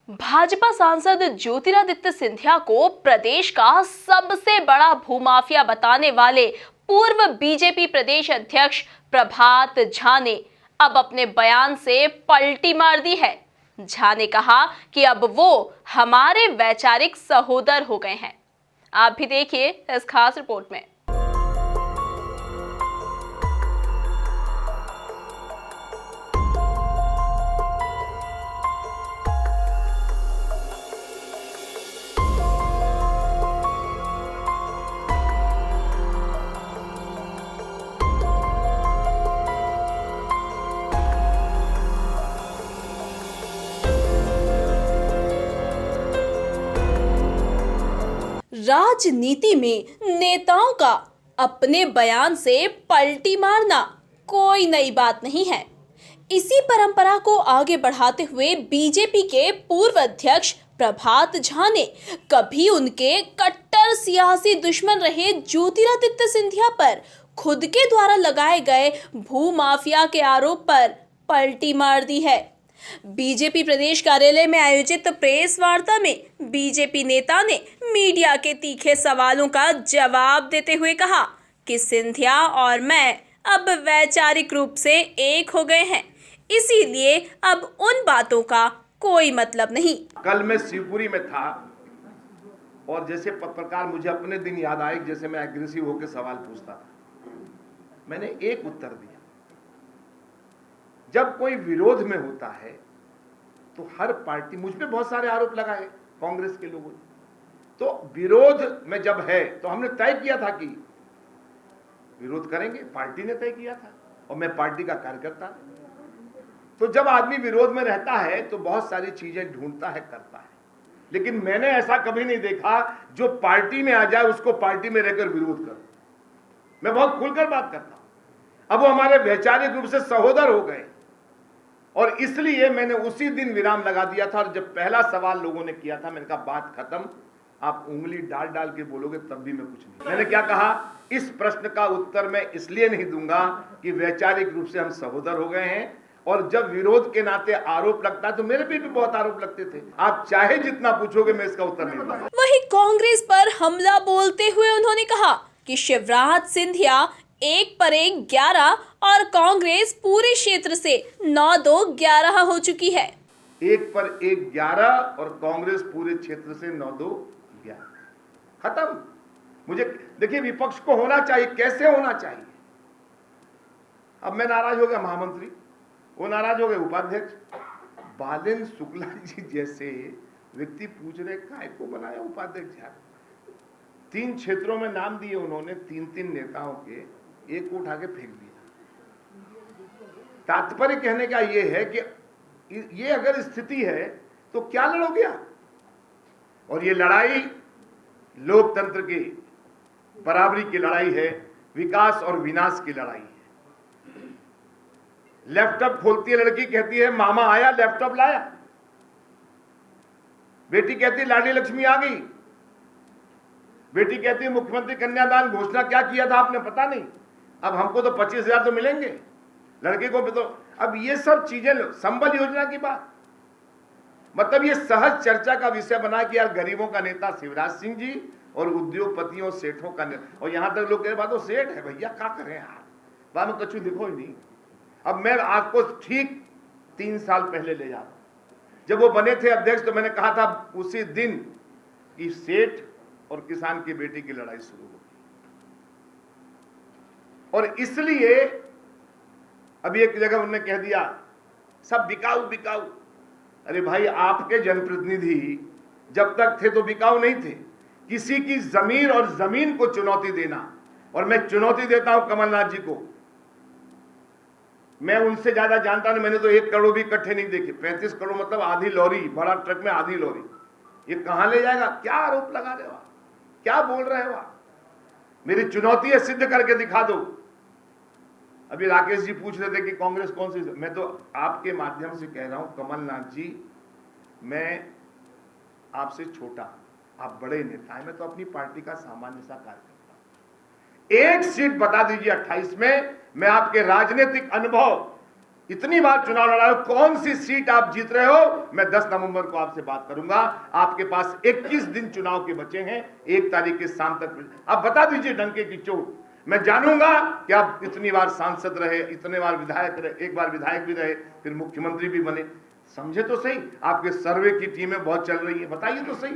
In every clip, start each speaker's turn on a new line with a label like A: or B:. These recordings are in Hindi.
A: भाजपा सांसद ज्योतिरादित्य सिंधिया को प्रदेश का सबसे बड़ा भूमाफिया बताने वाले पूर्व बीजेपी प्रदेश अध्यक्ष प्रभात झा ने अब अपने बयान से पलटी मार दी है। झा ने कहा कि अब वो हमारे वैचारिक सहोदर हो गए हैं। आप भी देखिए इस खास रिपोर्ट में। राजनीति में नेताओं का अपने बयान से पलटी मारना कोई नई बात नहीं है। इसी परंपरा को आगे बढ़ाते हुए बीजेपी के पूर्व अध्यक्ष प्रभात झा ने कभी उनके कट्टर सियासी दुश्मन रहे ज्योतिरादित्य सिंधिया पर खुद के द्वारा लगाए गए भूमाफिया के आरोप पर पलटी मार दी है। बीजेपी प्रदेश कार्यालय में आयोजित प्रेस वार्ता में बीजेपी नेता ने मीडिया के तीखे सवालों का जवाब देते हुए कहा कि सिंधिया और मैं अब वैचारिक रूप से एक हो गए हैं, इसीलिए अब उन बातों का कोई मतलब नहीं।
B: कल मैं शिवपुरी में था और जैसे पत्रकार मुझे अपने दिन याद आए, जैसे मैं एग्रेसिव होकर सवाल पूछता था, मैंने एक उत्तर दिया। जब कोई विरोध में होता है तो हर पार्टी, मुझ पे बहुत सारे आरोप लगाए कांग्रेस के लोगों ने, तो विरोध में जब है तो हमने तय किया था कि विरोध करेंगे, पार्टी ने तय किया था और मैं पार्टी का कार्यकर्ता। तो जब आदमी विरोध में रहता है तो बहुत सारी चीजें ढूंढता है, करता है, लेकिन मैंने ऐसा कभी नहीं देखा जो पार्टी में आ जाए उसको पार्टी में रहकर विरोध कर। मैं बहुत खुलकर बात करता हूं। अब वो हमारे वैचारिक रूप से सहोदर हो गए और इसलिए मैंने उसी दिन विराम लगा दिया था। और जब पहला सवाल लोगों ने किया था, मैंने कहा बात खत्म, आप उंगली डाल डाल के बोलोगे तब भी मैं कुछ नहीं। मैंने क्या कहा, इस प्रश्न का उत्तर मैं इसलिए नहीं दूंगा कि वैचारिक रूप से हम सहोदर हो गए हैं, और जब विरोध के नाते आरोप लगता है तो मेरे पे भी बहुत आरोप लगते थे। आप चाहे जितना पूछोगे मैं इसका उत्तर नहीं दूंगा।
A: वहीं कांग्रेस पर हमला बोलते हुए उन्होंने कहा कि शिवराज सिंधिया 1 पर 1 11 और कांग्रेस पूरे क्षेत्र से 9-2 11 हो चुकी है।
B: 1 पर 1 11 और कांग्रेस पूरे क्षेत्र से 9-2 11 खत्म। मुझे देखिए, विपक्ष को होना चाहिए, कैसे होना चाहिए। अब मैं नाराज हो गया महामंत्री, वो नाराज हो गए उपाध्यक्ष। बालेंद्र शुक्ला जी जैसे व्यक्ति पूछ रहे काय को बनाया उपाध्यक्ष। 3 क्षेत्रों में नाम दिए उन्होंने, 3-3 नेताओं के, एक को उठा के फेंक दिया। तात्पर्य कहने का यह है कि ये अगर स्थिति है तो क्या लड़ोगे आप। और ये लड़ाई लोकतंत्र की बराबरी की लड़ाई है, विकास और विनाश की लड़ाई है। लैपटॉप खोलती है लड़की, कहती है मामा आया, लैपटॉप लाया। बेटी कहती है लाडली लक्ष्मी आ गई। बेटी कहती है मुख्यमंत्री कन्यादान घोषणा क्या किया था आपने, पता नहीं, अब हमको तो 25,000 तो मिलेंगे, लड़के को भी तो। अब ये सब चीजें, संबल योजना की बात, मतलब ये सहज चर्चा का विषय बना कि यार गरीबों का नेता शिवराज सिंह जी और उद्योगपतियों सेठों का नेता। और यहां तक लोग कह रहे बात, सेठ है भैया, क्या करें यार, बाद में कछु दिखो ही नहीं। अब मैं आपको ठीक 3 साल पहले ले जा रहा हूं। जब वो बने थे अध्यक्ष तो मैंने कहा था उसी दिन कि सेठ और किसान की बेटी की लड़ाई शुरू होगी। और इसलिए अभी एक जगह उन्होंने कह दिया सब बिकाऊ बिकाऊ। अरे भाई, आपके जनप्रतिनिधि जब तक थे तो बिकाऊ नहीं थे। किसी की जमीन और जमीन को चुनौती देना, और मैं चुनौती देता हूं कमलनाथ जी को, मैं उनसे ज्यादा जानता नहीं। मैंने तो 1 करोड़ भी इकट्ठे नहीं देखे। 35 करोड़ मतलब आधी लॉरी, बड़ा ट्रक में आधी लॉरी, ये कहां ले जाएगा। क्या आरोप लगा रहे हो आप, क्या बोल रहे हो आप। मेरी चुनौती है, सिद्ध करके दिखा दो। अभी राकेश जी पूछ रहे थे कि कांग्रेस कौन सी, मैं तो आपके माध्यम से कह रहा हूं कमलनाथ जी, मैं आपसे छोटा, आप बड़े नेता हैं, मैं तो अपनी पार्टी का सामान्य सा कार्यकर्ता हूं। एक सीट बता दीजिए 28 में, मैं आपके राजनीतिक अनुभव इतनी बार चुनाव लड़ा हो, कौन सी सीट आप जीत रहे हो? मैं 10 नवंबर को आपसे बात करूंगा। आपके पास 21 दिन चुनाव के बचे हैं, 1 तारीख के शाम तक आप बता दीजिए डंके की चोट। मैं जानूंगा कि आप इतनी बार सांसद रहे, इतने बार विधायक रहे, एक बार विधायक भी रहे, फिर मुख्यमंत्री भी बने। समझे तो सही, आपके सर्वे की टीमें बहुत चल रही है, बताइए तो सही।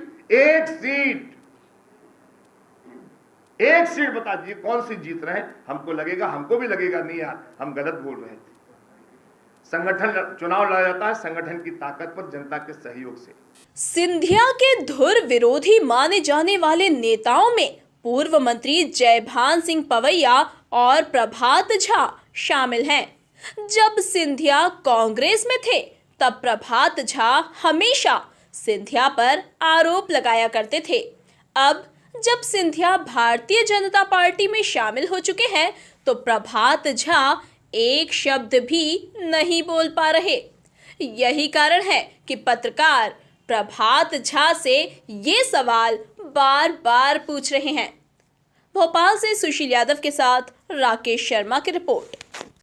B: एक सीट बता दीजिए कौन सी जीत रहे हैं। हमको भी लगेगा नहीं यार, हम गलत बोल रहे थे। संगठन चुनाव लड़ा जाता है संगठन की ताकत पर, जनता के सहयोग से।
A: सिंधिया के धुर विरोधी माने जाने वाले नेताओं में पूर्व मंत्री जयभान सिंह पवैया और प्रभात झा शामिल हैं। जब सिंधिया कांग्रेस में थे तब प्रभात झा हमेशा सिंधिया पर आरोप लगाया करते थे। अब जब सिंधिया भारतीय जनता पार्टी में शामिल हो चुके हैं तो प्रभात झा एक शब्द भी नहीं बोल पा रहे। यही कारण है कि पत्रकार प्रभात झा से ये सवाल बार बार पूछ रहे हैं। भोपाल से सुशील यादव के साथ राकेश शर्मा की रिपोर्ट।